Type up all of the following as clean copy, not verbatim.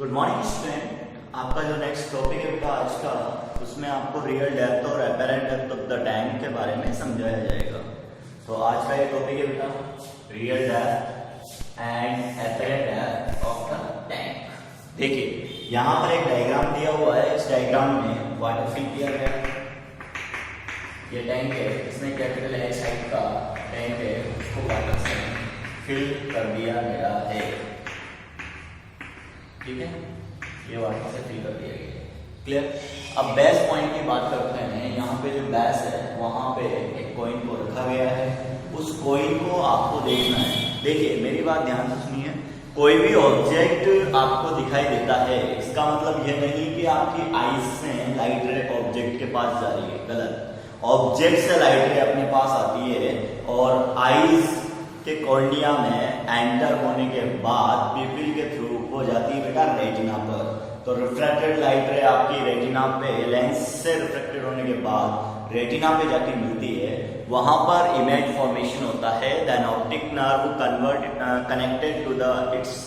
Good morning student. आपका जो next topic है बेटा आज का, उसमें आपको रियल डेप्थ और apparent depth of the tank के बारे में समझाया जाएगा। तो आज का ये टॉपिक है बेटा real depth and apparent depth of the tank. देखिए यहाँ पर एक डायग्राम दिया हुआ है। इस डायग्राम में वाटर फिल किया गया है। ये टैंक है, इसमें कैपिटल एच हाइट का टैंक है, उसको वाटर से फिल कर दिया गया है। ठीक है, ये वाटर से फिल कर दिया गया है। क्लियर। अब बेस पॉइंट की बात करते हैं। यहाँ पे जो बेस है वहां पे एक कॉइन को रखा गया है। उस कॉइन को आपको देखना है। देखिए मेरी बात ध्यान से सुनिए। कोई भी ऑब्जेक्ट आपको दिखाई देता है, इसका मतलब यह नहीं कि आपकी आईज से लाइट रे ऑब्जेक्ट के पास जा रही है। गलत। ऑब्जेक्ट से लाइट रे अपने पास आती है और आईज के कॉर्निया में एंटर होने के बाद पीपल के थ्रू हो जाती है बेटा रेटिना पर। तो रिफ्रैक्टेड लाइट रे आपकी रेटिना पे लेंस से रिफ्रैक्टेड होने के बाद रेटिना पे जाके मिलती है। वहां पर इमेज फॉर्मेशन होता है। Then optic nerve connected to the its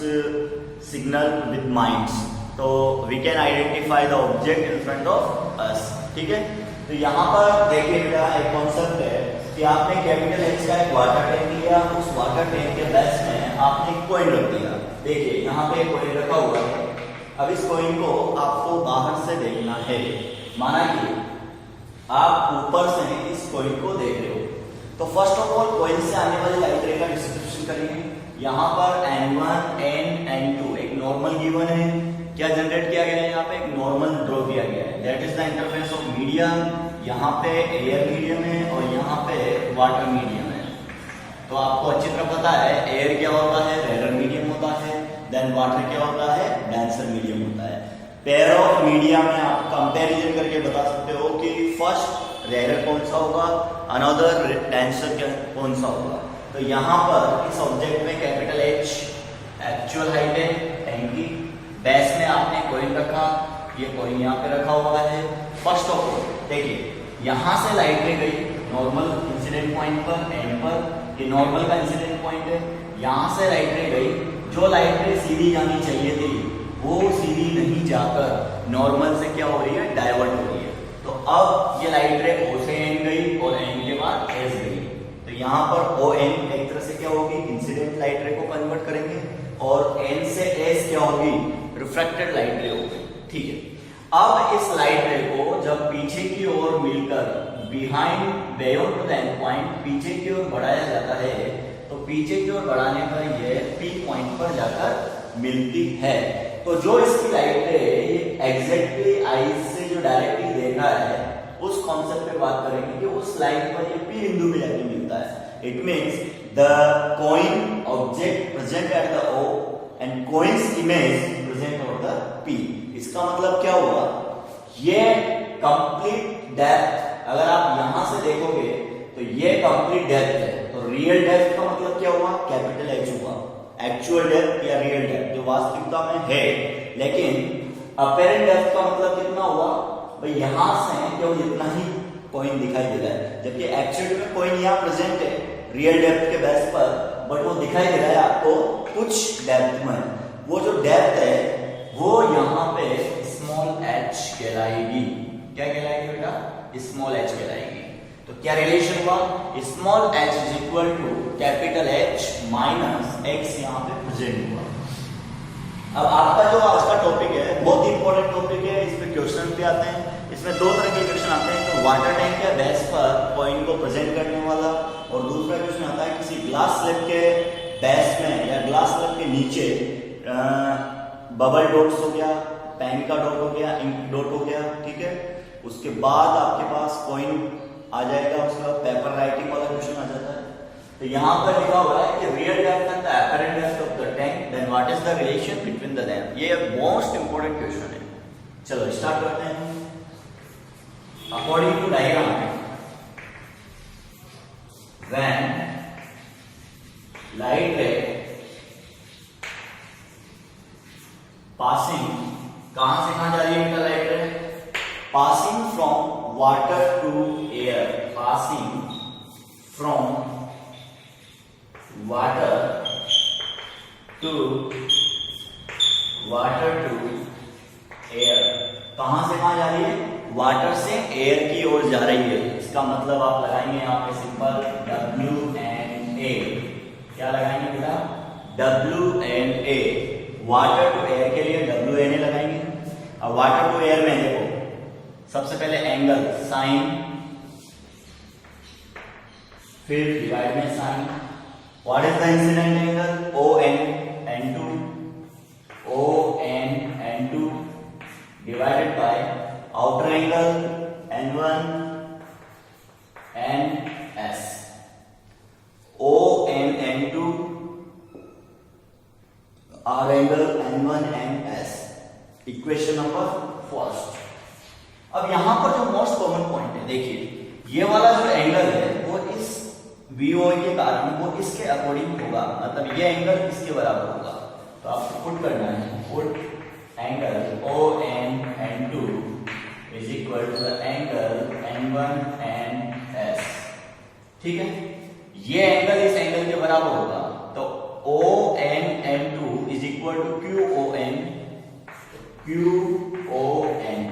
signal with minds. तो we can identify the object in front of us. ठीक है, तो यहाँ पर देखिए बेटा एक कॉन्सेप्ट है कि आपने कैपिटल एच का एक वाटर टैंक लिया। उस वाटर टैंक के बेस में आपने एक कॉइन रख दिया। देखिए यहाँ पे एक कॉइन रखा हुआ है। अब इस कॉइन को आपको बाहर से देखना है। माना कि आप ऊपर से इस कॉइन को देख रहे हो, तो फर्स्ट ऑफ ऑल कॉइन से आने वाली लाइट रे का डिस्क्रिप्शन करेंगे। यहाँ पर N1 N2 एक नॉर्मल गिवन है। क्या जनरेट किया गया है? यहाँ पे एक नॉर्मल ड्रॉ किया गया है। That is the interface of medium. यहाँ पे एयर मीडियम है और यहाँ पे वाटर मीडियम है। तो आपको अच्छी तरह पता है एयर क्या होता है, रेयर मीडियम होता है। देन वाटर क्या होता है, डेंसर मीडियम होता है। पेयर ऑफ मीडिया में आप कंपैरिजन करके बता सकते हो कि फर्स्ट रेयर कौन सा होगा, अनदर डेंसर कौन सा होगा। तो यहाँ पर इस ऑब्जेक्ट में कैपिटल एच एक्चुअल हाइट है टैंक की। बेस में आपने कॉइन रखा, ये कॉइन यहाँ पे रखा हुआ है। फर्स्ट ऑफ ऑल देखिए यहाँ से लाइट रे गई नॉर्मल इंसिडेंट पॉइंट पर एन पर। ये नॉर्मल का इंसिडेंट पॉइंट है। यहाँ से लाइट रे गई, जो लाइट रे सीधी जानी चाहिए थी वो सीधी नहीं जाकर नॉर्मल से क्या हो रही है, डाइवर्ट हो रही है। तो अब ये लाइट रे ओ से एन गई और एन के बाद एस गई। तो यहाँ पर ओ एन एक तरह से क्या होगी, इंसिडेंट लाइट रे को कन्वर्ट करेंगे और एन से एस क्या होगी, रिफ्रैक्टेड लाइट रे होगी। ठीक है, अब इस लाइट रे को जब पीछे की ओर मिलकर behind beyond to the end point पीछे की ओर बढ़ाया जाता है, तो पीछे की ओर बढ़ाने पर यह पी पॉइंट पर जाकर मिलती है। तो जो इसकी लाइट है ये एग्जैक्टली आईज से जो डायरेक्टली देख रहा है उस कॉन्सेप्ट पे बात करेंगे कि उस लाइट पर ये पी बिंदु पे जाके मिलता है। It means the coin object present at the O and coins image present at the P. इसका मतलब क्या हुआ, ये कंप्लीट डेप्थ अगर आप यहां से देखोगे तो ये कंप्लीट डेप्थ है। तो रियल डेप्थ का मतलब क्या हुआ, कैपिटल एच हुआ। एक्चुअल डेप्थ या रियल डेप्थ जो वास्तविकता में है। लेकिन अपेरेंट डेप्थ का मतलब कितना हुआ भाई, यहां से केवल इतना ही कॉइन दिखाई दे रहा है, जबकि एक्चुअल में कॉइन यहाँ प्रेजेंट है रियल डेप्थ के बेस पर, बट वो दिखाई दे रहा है आपको कुछ डेप्थ में। वो जो डेप्थ है वो यहाँ पे स्मॉल एच कहलाएगी। क्या कहलाएगी बेटा, स्मॉल एच कहलाएगी। तो क्या रिलेशन हुआ, small h is equal to capital H minus x यहाँ पे प्रेजेंट हुआ। अब आपका जो आज का टॉपिक है बहुत ही इंपॉर्टेंट टॉपिक है। इस पे क्वेश्चन भी आते हैं। इसमें दो तरह के क्वेश्चन आते हैं, तो वाटर टैंक के बेस पर कॉइन को प्रेजेंट करने वाला, और दूसरा क्वेश्चन आता है किसी ग्लास स्लैब के बेस में या ग्लास स्लैब के नीचे बबल डॉट्स हो गया, पेन का डॉट हो गया, इंक डॉट हो गया। ठीक है, उसके बाद आपके पास कॉइन आ जाएगा, उसका पेपर राइटिंग वाला क्वेश्चन आ जाता है। तो यहाँ पर लिखा हुआ है कि real depth and the apparent depth of the tank, then what is the relation between the them. ये मोस्ट इंपोर्टेंट क्वेश्चन है। चलो स्टार्ट करते हैं। According to diagram, when light ray passing, कहां से कहां जा रही है light ray, passing from water to air, passing from water to water to air, कहां से कहां जा रही है? वाटर से एयर की ओर जा रही है। इसका मतलब आप लगाएंगे यहाँ पे सिंपल W&A। क्या लगाएंगे बेटा? W&A। वाटर टू एयर के लिए WNA लगाएंगे। अब वाटर टू एयर में देखो सबसे पहले एंगल साइन, फिर डिवाइड में sine. What is the incident angle? ON/N2 divided by outer angle N1/NS। ON/N2 our angle N1/NS, equation number first. अब यहां पर जो मोस्ट कॉमन पॉइंट है, देखिए ये वाला जो एंगल है वो इस VOA के कारण वो इसके अकॉर्डिंग होगा, मतलब ये एंगल इसके बराबर होगा। तो आपको पुट करना है, put angle ON/N2 is equal to the angle N1/NS। ठीक है, ये एंगल इस एंगल के बराबर होगा। तो ON/N2 is equal to QON।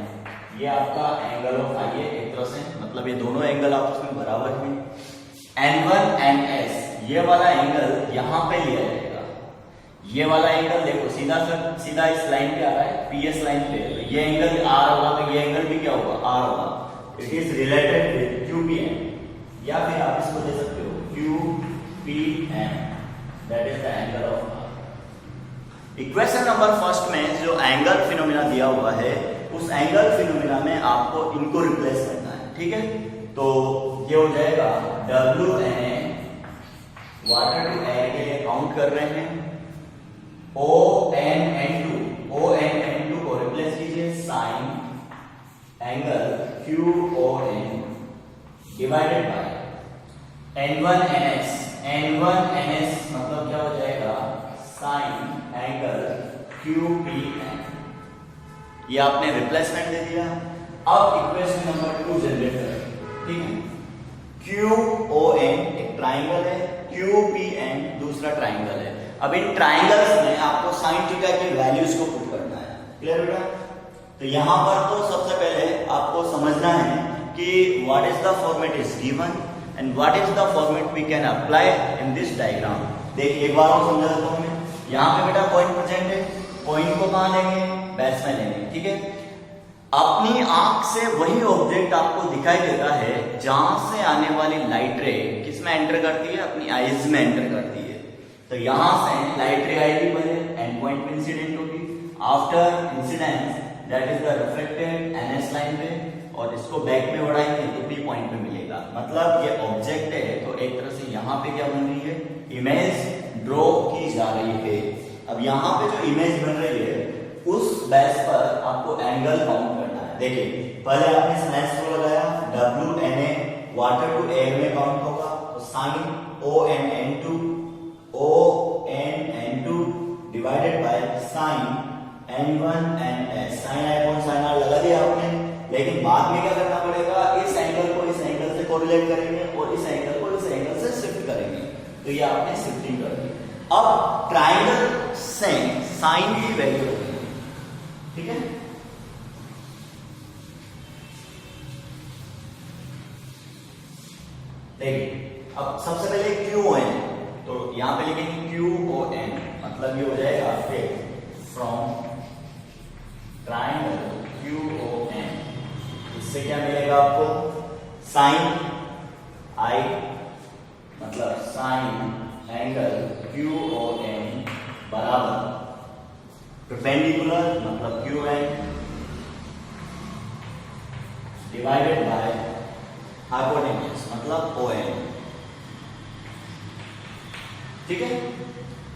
ये आपका एंगल ऑफ आई है एक तरह से, मतलब ये दोनों एंगल आपस में बराबर हैं। N1/NS ये वाला एंगल यहां पे लिया जाएगा। ये वाला एंगल देखो सीधा इस लाइन पे आ रहा है, PS लाइन पे। तो ये एंगल R होगा, तो ये एंगल भी क्या होगा? R होगा। It is related with QPM, या फिर आप इसको दे सकते हो QPM, that is the angle of R। Equation number first में जो एंगल फिनोमिना दिया हुआ है, उस एंगल फिनोमिना में आपको इनको रिप्लेस करना है। ठीक है, तो ये हो जाएगा WNA, वाटर टू एयर के लिए काउंट कर रहे हैं। ON/N2 को रिप्लेस कीजिए sign angle QON divided by N1/NS। N1/NS मतलब क्या हो जाएगा? Sign angle QPN। ये आपने रिप्लेसमेंट दे दिया। अब इक्वेशन नंबर 2 जनरेट करें। ठीक है, QON एक ट्राइंगल है, QPN दूसरा ट्राइंगल है। अब इन ट्राइंगल्स में आपको साइन थीटा की वैल्यूज को पुट करना है। क्लियर बेटा? तो यहां पर तो सबसे पहले आपको समझना है कि what is the format is given and what is the format we can apply in this diagram. देखिए एक बार और समझा देता हूं मैं। यहां पे बेटा पॉइंट प्रेजेंट है, पॉइंट को कहां लेंगे? बेस में लेंगे। ठीक है, अपनी आंख से वही ऑब्जेक्ट आपको दिखाई देता है जहां से आने वाली लाइट रे किसमें एंटर करती है? अपनी आईज में एंटर करती है। तो यहां से लाइट रे आएगी, पहले एंड पॉइंट पे इंसिडेंट होगी। After incidence that is the reflected NS line पे, और इसको बैक में बढ़ाएंगे तो P पॉइंट पे मिलेगा। मतलब ये ऑब्जेक्ट है, तो एक तरह से यहां पे क्या बन रही है? इमेज ड्रॉ की जा रही है। अब यहां पे जो इमेज बन रही है उस बेस पर आपको एंगल काउंट करना है। देखिए पहले आपने स्मैश को लगाया, WNA वाटर टू एयर में काउंट होगा, तो sine ON/N2 divided by sine N1/NS। Sine आइकॉन साइन आर लगा दिया आपने, लेकिन बाद में क्या करना पड़ेगा? इस एंगल को इस एंगल से कोरिलेट करेंगे और इस एंगल को इस एंगल से शिफ्ट करेंगे। तो ये आपने शिफ्टिंग कर दी। अब ट्राइंगल से साइन की वैल्यू होगी। ठीक है, देखिए अब सबसे पहले QON, तो यहां पे लिखेंगे QON, मतलब ये हो जाएगा फिर फ्रॉम ट्राइंगल QON। इससे क्या मिलेगा आपको? साइन I, मतलब साइन एंगल QON बराबर परपेंडिकुलर मतलब QN डिवाइडेड बाय हाइपोटेन्यूज मतलब ON। ठीक है,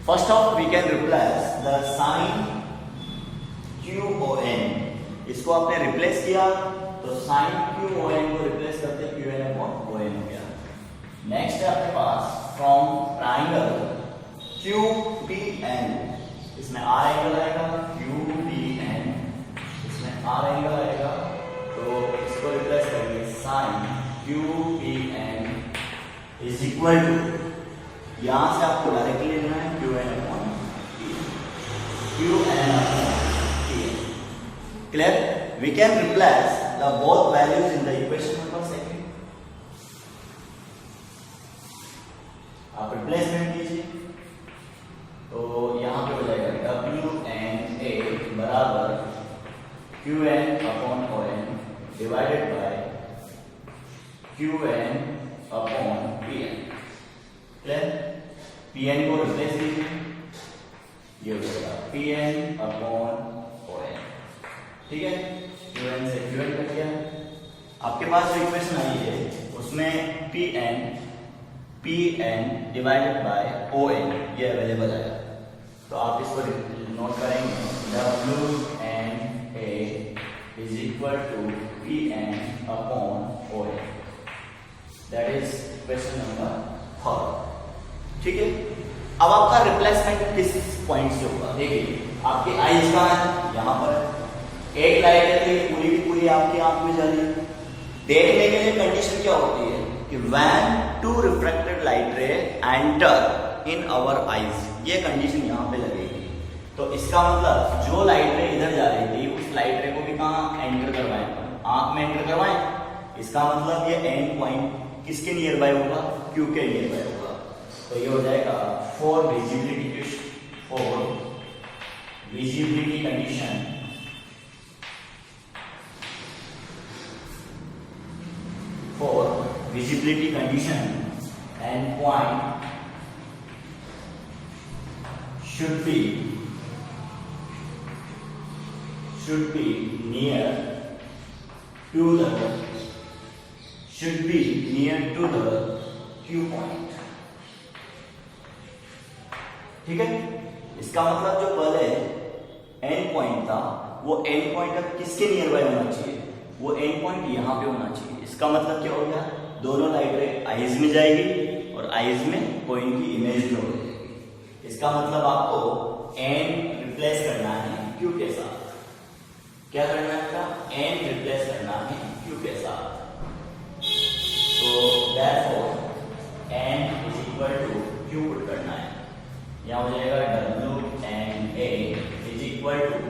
first of we can replace the sine QON। इसको आपने रिप्लेस किया तो साइन QON को रिप्लेस करते QN/ON हो गया। नेक्स्ट है आपके पास फ्रॉम ट्राइंगल QPN, इसमें R एंगल आएगा, QPN इसमें R एंगल आएगा, तो इसको रिप्लेस करेंगे sine QPN is equal to, यहां से आपको डायरेक्टली लेना है QN/P। QN clear? We can replace the both values in the equation number second. आप रिप्लेसमेंट कीजिए तो यहां पे हो जाएगा WNA बराबर QN upon ON divided by QN upon PN। Clear? PN को रिप्लेस कीजिए, ये हो जाएगा PN अपॉन ON। ठीक है, QN से QN कट गया। आपके पास जो इक्वेशन आई है उसमें PN डिवाइडेड बाय ON ये अवेलेबल है, तो आप इसको नोट करेंगे WNA is equal to PN upon ON, that is question number 3। ठीक है, अब आपका रिप्लेसमेंट किस पॉइंट से होगा? देखिए आपकी आईज कहाँ है? यहाँ पर एक लाइट है पूरी की पूरी आपकी आंख में जा रही है। देखने के लिए कंडीशन क्या होती है कि when two refracted light ray enter in our eyes, ये कंडीशन यहाँ पे लगेगी। तो इसका मतलब जो लाइट रे इधर जा रही थी उस लाइट रे को भी कहाँ एंटर करवाएं? आंख में एंटर करवाएं। इसका मतलब ये एंड पॉइंट किसके नियर बाय होगा? Q के नियर बाय होगा। तो ये हो जाएगा for visibility condition and point should be near to the Q point। ठीक है, इसका मतलब जो पहले एंड पॉइंट था वो एंड पॉइंट अब किसके नियर बाय होना चाहिए? वो एंड पॉइंट यहां पे होना चाहिए। इसका मतलब क्या हो गया? दोनों लाइट रे आईज में जाएगी और आईज में पॉइंट की इमेज में हो जाएगी। इसका मतलब आपको एंड रिप्लेस करना है Q के साथ। क्या करना है आपका? एंड रिप्लेस करना है Q के साथ। तो therefore and is equal to Q put करना है। यहाँ हो जाएगा WNA is equal to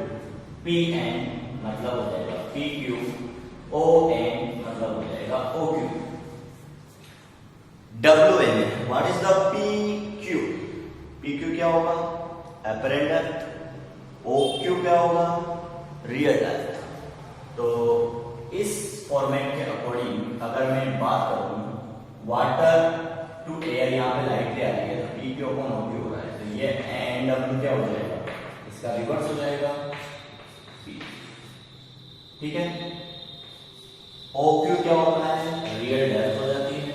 PN मतलब हो जाएगा PQ, ON मतलब हो जाएगा OQ। WNA what is the PQ? PQ क्या होगा? Apparent depth. OQ क्या होगा? Real depth. तो इस फॉर्मेट के अकॉर्डिंग अगर मैं बात करूं वाटर टू एयर, यहाँ पे लाइट आ रही है तो PQ अपॉन OQ हो रहा है, तो ये NW क्या हो जाएगा? इसका रिवर्स हो जाएगा P। ठीक है, OQ क्या होता है? रियल डेप्थ हो जाती है।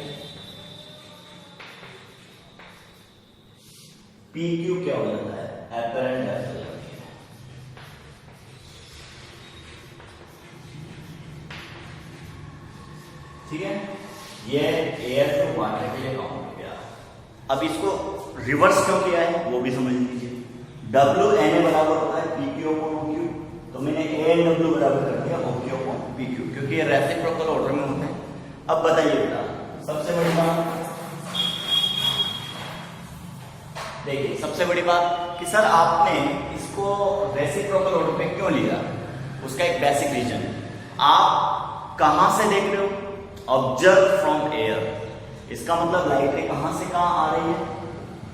PQ क्या हो जाता है? अपरेंट डेप्थ हो जाती है। ठीक है, ये एयर टू वाटर के लिए काउंट हो गया। अब इसको रिवर्स क्यों किया है वो भी समझ लीजिए। WNA बराबर होता है PQ अपॉन OQ, तो मैंने ANW बराबर कर दिया OQ अपॉन PQ, क्योंकि ये रेसिप्रोकल ऑर्डर में होते हैं। अब बताइए बेटा, सबसे बड़ी बात देखिए, सबसे बड़ी बात कि सर आपने इसको रेसिप्रोकल ऑर्डर पे क्यों लिया? उसका एक बेसिक रीजन, आप कहां से देख रहे हो? Observe from air. इसका मतलब लाइट रे कहां से कहां आ रही है?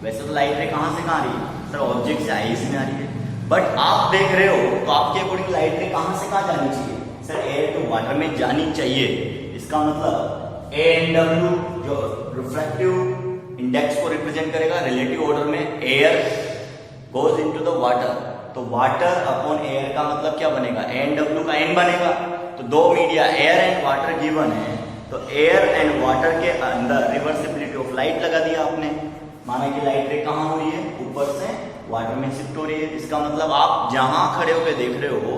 वैसे तो लाइट रे कहां से कहां आ रही है सर? ऑब्जेक्ट से आईज में आ रही है, बट आप देख रहे हो तो आपके अकॉर्डिंग लाइट रे कहां से कहां जानी चाहिए? सर एयर टू वाटर में जानी चाहिए। इसका मतलब ANW जो रिफ्रैक्टिव इंडेक्स को रिप्रेजेंट करेगा रिलेटिव ऑर्डर में, air goes into the water, तो वाटर अपॉन एयर का मतलब क्या बनेगा? ANW का एन बनेगा। तो दो media air and water given है, तो एयर एंड वाटर के अंदर रिवर्सिबिलिटी ऑफ लाइट लगा दिया आपने। माना कि लाइट रे कहां हो रही है? ऊपर से वाटर में शिफ्ट हो रही है। इसका मतलब आप जहां खड़े होकर देख रहे हो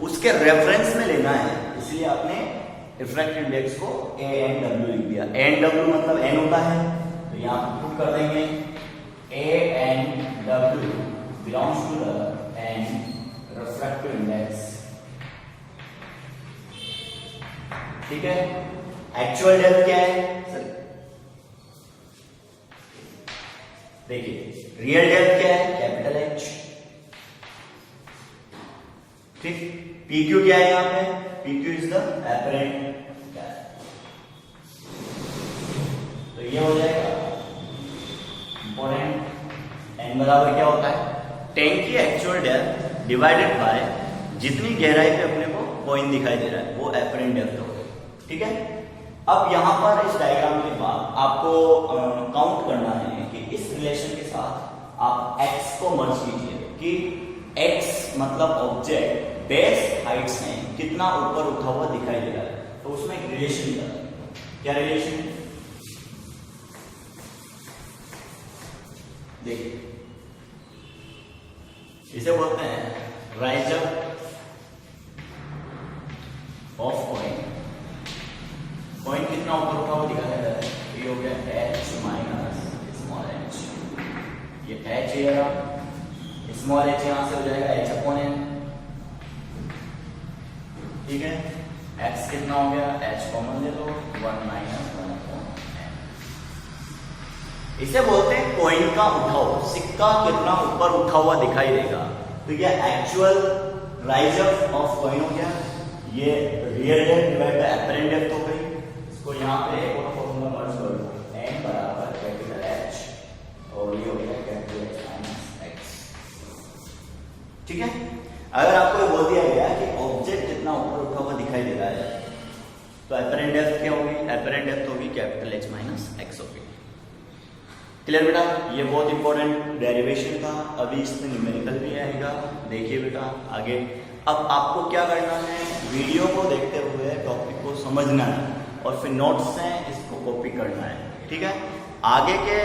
उसके रेफरेंस में लेना है, इसलिए आपने रिफ्रैक्टिव इंडेक्स को ANW लिख दिया। ANW मतलब एन होता है, तो यहां पुट कर देंगे ANW belongs to the an refractive index. ठीक है, एक्चुअल डेप्थ क्या है सर? देखिए रियल डेप्थ क्या है? Capital H। ठीक, PQ क्या है यहाँ पे? PQ is the apparent depth. तो ये हो जाएगा इंपॉर्टेंट। एन बराबर क्या होता है? टैंक की एक्चुअल डेप्थ डिवाइडेड बाय जितनी गहराई पे अपने को कॉइन दिखाई दे रहा है वो एपरेंट डेप्थ हो गई। ठीक है, अब यहां पर इस डायग्राम के बाद आपको काउंट करना है कि इस रिलेशन के साथ आप x को मर्ज कीजिए कि x मतलब ऑब्जेक्ट बेस हाइट से कितना ऊपर उठा हुआ दिखाई दे रहा है, तो उसमें एक रिलेशन निकालना। क्या रिलेशन? देखिए, इसे बोलते हैं rise up of coin. Coin कितना ऊपर उठा हुआ दिखाई दे रहा है? ये हो गया h माइनस स्मॉल h। ये h है, स्मॉल h यहां से हो जाएगा h अपॉन n। ठीक है, x कितना हो गया? h कॉमन ले लो, 1 माइनस 1 अपॉन n। इसे बोलते हैं कॉइन का उठाव, सिक्का कितना ऊपर उठा हुआ दिखाई देगा। तो ये actual rise up of coin हो गया, ये real depth divide by apparent depth हो गई। इसको यहाँ पे एक और फॉर्मूला मर्ज कर लो, n बराबर कैपिटल H और ये हो गया कैपिटल H माइनस x। ठीक है, अगर आपको बोल दिया गया कि ऑब्जेक्ट कितना ऊपर उठा हुआ दिखाई दे रहा है तो एपरेंट डेप्थ क्या होगी? एपरेंट डेप्थ होगी कैपिटल H माइनस x होगी। क्लियर बेटा? ये बहुत इंपॉर्टेंट डेरिवेशन था, अभी इसमें न्यूमेरिकल भी आएगा। देखिए बेटा आगे। अब आपको क्या करना है, वीडियो को देखते हुए टॉपिक को समझना है और फिर नोट्स से इसको कॉपी करना है। ठीक है, आगे के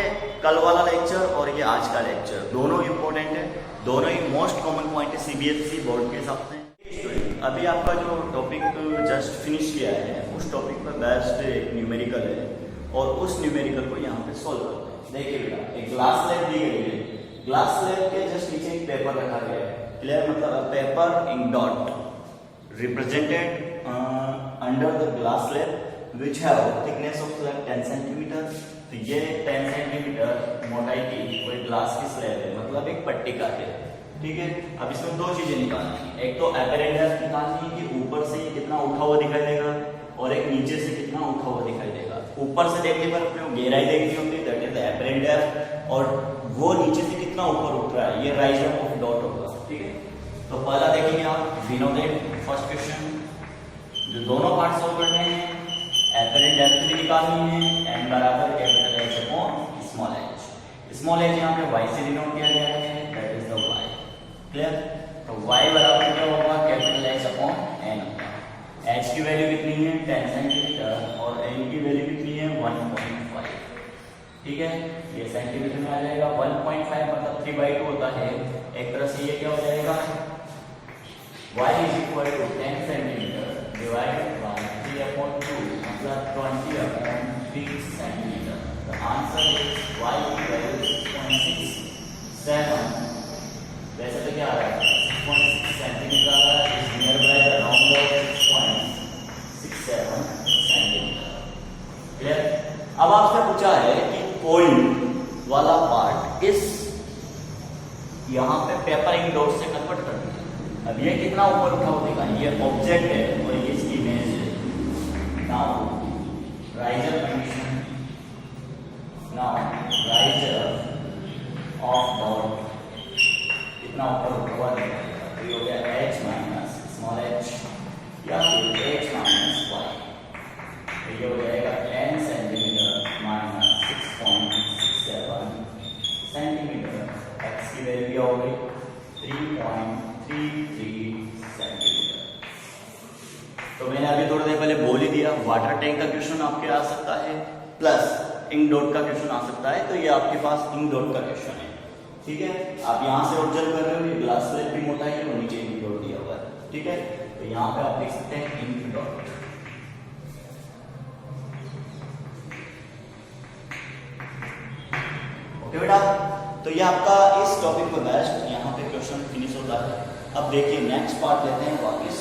कल वाला लेक्चर और ये आज का लेक्चर दोनों इंपॉर्टेंट है, दोनों ही मोस्ट कॉमन पॉइंट है CBSE बोर्ड के हिसाब से। अभी आपका जो टॉपिक जस्ट फिनिश किया है उस टॉपिक पर बेस्ड एक न्यूमेरिकल है और उस न्यूमेरिकल को यहाँ पे सोल्व करते हैं। देखिए बेटा, एक ग्लास स्लैब दी गई है, ग्लास स्लैब के जस्ट नीचे एक पेपर रखा गया है। क्लियर? मतलब paper in dot represented under the glass slab which have thickness of slab 10 centimetre. तो ये 10 सेंटीमीटर मोटाई की कोई ग्लास की स्लैब है, मतलब एक पट्टी का है। ठीक है, अब इसमें दो चीजें निकालनी है, एक तो एपरेंट डेप्थ निकालनी है कि ऊपर से कितना उठा हुआ दिखाई देगा और एक नीचे से कितना उठा हुआ दिखाई देगा। ऊपर से देखने पर अपने गहराई देखनी होती है, that is the apparent depth, और वो नीचे से कितना ऊपर उठ रहा है ये राइज अप ऑफ डॉट होगा। ठीक है, तो पहला देखेंगे आप विनोदेव फर्स्ट क्वेश्चन, जो दोनों पार्ट सोल्व करने हैं। एपरेंट डेप्थ भी निकालनी है, n बराबर capital H upon small h। Small h यहाँ पे y से डिनोट किया गया है, that is the y। Clear? तो y बराबर क्या होगा? Capital H upon n। h की वैल्यू कितनी है? 10 सेंटीमीटर और n की वैल्यू कितनी है? 1.5। ठीक है, ये सेंटीमीटर में आ जाएगा। 1.5 मतलब 3/2 होता है। एक तरह से ये क्या हो जाएगा? y is equal to 10 centimetre divided by 3/2 मतलब 20/3 centimetre. The answer is y की वैल्यू 6.67। वैसे तो क्या आ रहा है? 6.6 सेंटीमीटर आ रहा है, is near by the round of 6.67 centimetre. Clear? अब आपसे पूछा है कि कॉइन वाला पार्ट इस यहाँ पे पेपर इंक डॉट से कन्वर्ट करना है। अब ये कितना ऊपर उठा हुआ दिखा, ये ऑब्जेक्ट है और ये इसकी इमेज है। Now rise up condition, now rise up of dot कितना ऊपर उठा हुआ दिखा, तो ये हो गया h माइनस स्मॉल h या फिर h माइनस y। तो ये हो जाएगा 10 सेंटीमीटर माइनस 6.67 सेंटीमीटर। x की वैल्यू क्या हो गई? 3.33 सेंटीमीटर। तो मैंने अभी थोड़ी देर पहले बोल ही दिया, वाटर टैंक का क्वेश्चन आपके आ सकता है प्लस इंक डॉट का क्वेश्चन आ सकता है। तो ये आपके पास इंक डॉट का क्वेश्चन है। ठीक है, आप यहाँ से ऑब्जर्व कर रहे हो, ये ग्लास स्लैब भी मोटा है और नीचे इंक डॉट दिया हुआ है। ठीक है, तो यहाँ पे आप देख सकते हैं इंक डॉट। ओके बेटा, तो ये आपका इस टॉपिक पर बेस्ट यहाँ पे क्वेश्चन फिनिश होता है। अब देखिए नेक्स्ट पार्ट लेते हैं वापस,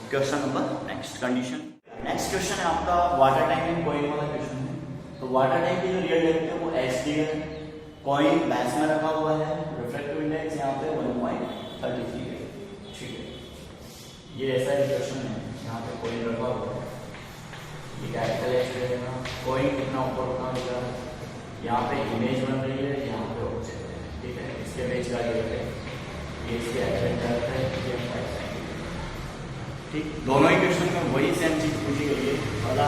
question number next condition. Next question है आपका वाटर टैंक एंड कॉइन वाला क्वेश्चन है। तो वाटर टैंक की जो रियल डेप्थ है वो h दी है, कॉइन बैस में रखा हुआ है, रिफ्रैक्टिव इंडेक्स यहाँ पे 1.33 है। ठीक है, ये ऐसा इक्वेशन है, यहाँ पे कोइन रखा हुआ है, ये कैपिटल एच रहेगा, कोइन कितना ऊपर उठा देगा, यहाँ पे इमेज बन रही है, यहाँ पे ऑब्जेक्ट है, ठीक है। इसके बीच का ये है, ये इसके एपरेंट है, ये 5 सेंटीमीटर, ठीक। दोनों इक्वेशन में वही सेम चीज पूछी गई है, वाला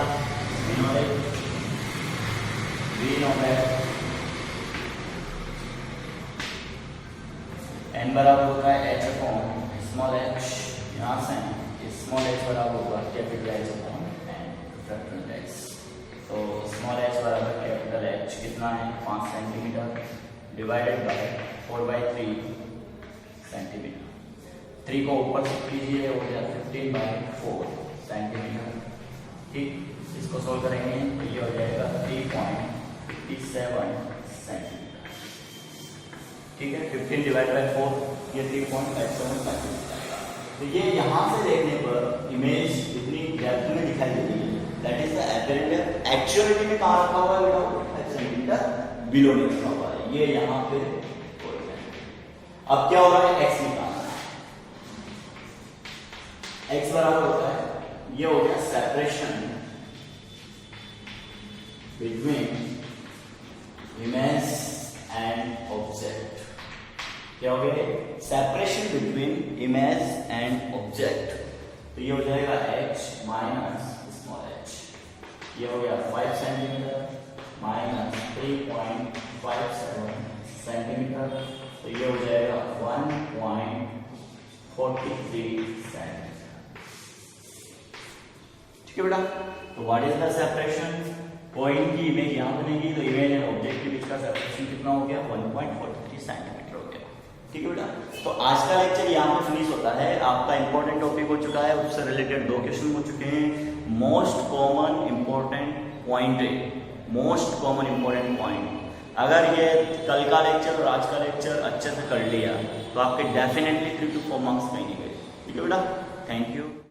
n बराबर होता है h अपॉन स्मॉल h, यहाँ से स्मॉल h बराबर होगा capital H upon capital H। तो स्मॉल h बराबर कैपिटल H कितना है 5 सेंटीमीटर डिवाइडेड बाय 4/3 सेंटीमीटर। 3 को ऊपर से कीजिए हो गया 15/4 सेंटीमीटर, ठीक। इसको सोल्व करेंगे तो ये हो जाएगा 3.57 सेंटीमीटर, ठीक है। 15 डिवाइड बाय 4 ये 3.57 सेंटीमीटर। तो ये यहाँ से देखने पर इमेज इतनी डेप्थ में दिखाई देती है, that is the apparent. Actuality में कहाँ रखा हुआ है बेटा, 5 सेंटीमीटर बिलो में रखा हुआ है, ये यहाँ पे। अब क्या हो रहा है, x निकालना है। x बराबर होता है, ये हो गया separation between image and object. क्या हो गया, separation between image and object. तो ये हो जाएगा h माइनस स्मॉल h, ये हो गया 5 सेंटीमीटर माइनस 3.57 सेंटीमीटर, तो ये हो जाएगा 1.43 सेंटीमीटर, ठीक है बेटा। तो what is the separation, point की इमेज यहाँ बनेगी तो इमेज एंड ऑब्जेक्ट के बीच का सेपरेशन कितना हो गया, 1.43 सेंटीमीटर हो गया, ठीक है बेटा। तो आज का लेक्चर यहाँ पे फिनिश होता है। आपका इंपॉर्टेंट टॉपिक हो चुका है, उससे रिलेटेड 2 क्वेश्चन हो चुके हैं। मोस्ट कॉमन इंपॉर्टेंट पॉइंट है, मोस्ट कॉमन इंपॉर्टेंट पॉइंट। अगर ये कल का लेक्चर और आज का लेक्चर अच्छे से कर लिया तो आपके डेफिनेटली 3 to 4 मार्क्स कहीं नहीं गए, ठीक है बेटा। Thank you.